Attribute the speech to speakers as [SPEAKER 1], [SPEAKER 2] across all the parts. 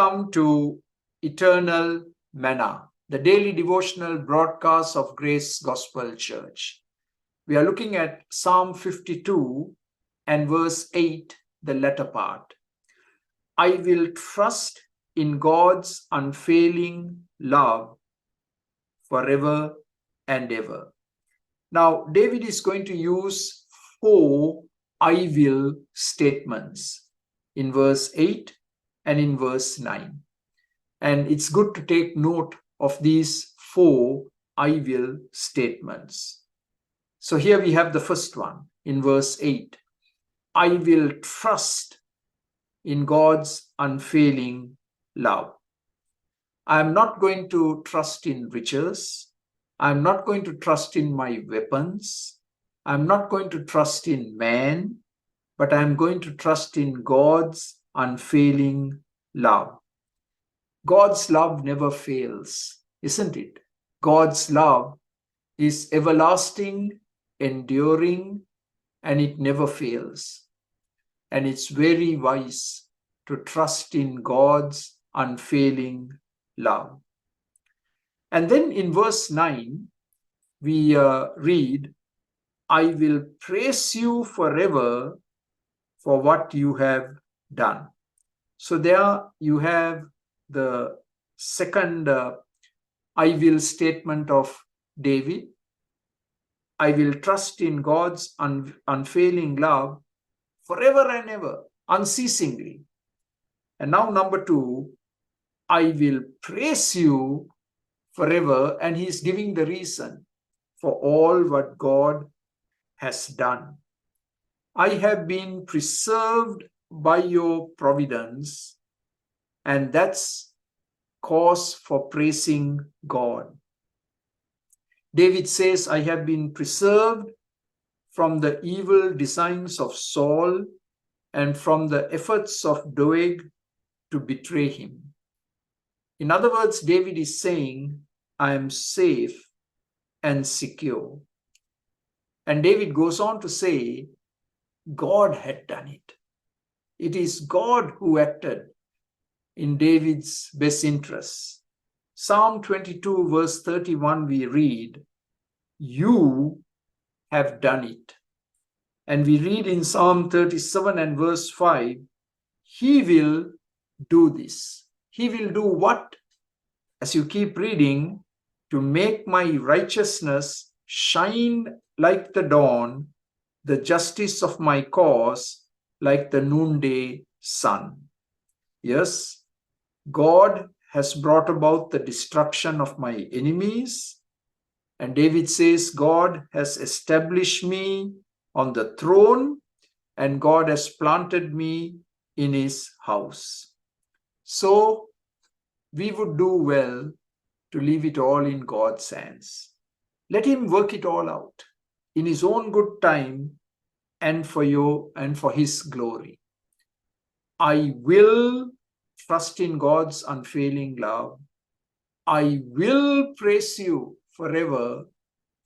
[SPEAKER 1] Welcome to Eternal Manna, the daily devotional broadcast of Grace Gospel Church. We are looking at Psalm 52 and verse 8, the latter part. I will trust in God's unfailing love forever and ever. Now, David is going to use 4 I will statements in verse 8 and in verse 9. And it's good to take note of these 4 I will statements. So here we have the first one in verse 8. I will trust in God's unfailing love. I am not going to trust in riches. I am not going to trust in my weapons. I am not going to trust in man, but I am going to trust in God's unfailing love. God's love never fails, isn't it? God's love is everlasting, enduring, and it never fails. And it's very wise to trust in God's unfailing love. And then in verse 9, we read, I will praise you forever for what you have done. So there you have the second I will statement of David. I will trust in God's unfailing love forever and ever, unceasingly. And now number 2, I will praise you forever, and he's giving the reason for all what God has done. I have been preserved by your providence, and that's cause for praising God. David says, I have been preserved from the evil designs of Saul and from the efforts of Doeg to betray him. In other words, David is saying, I am safe and secure. And David goes on to say, God had done it. It is God who acted in David's best interests. Psalm 22 verse 31 we read, you have done it. And we read in Psalm 37 and verse 5, he will do this. He will do what? As you keep reading, to make my righteousness shine like the dawn, the justice of my cause like the noonday sun. Yes, God has brought about the destruction of my enemies. And David says, God has established me on the throne, and God has planted me in his house. So we would do well to leave it all in God's hands. Let him work it all out in his own good time and for you and for his glory. I will trust in God's unfailing love. I will praise you forever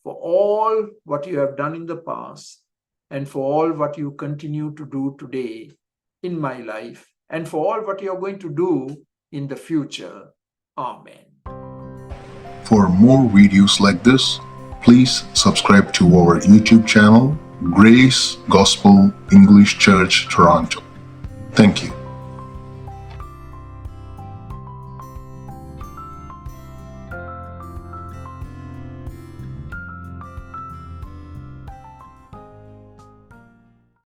[SPEAKER 1] for all what you have done in the past and for all what you continue to do today in my life and for all what you are going to do in the future. Amen.
[SPEAKER 2] For more videos like this, please subscribe to our YouTube channel, Grace Gospel English Church Toronto. Thank you.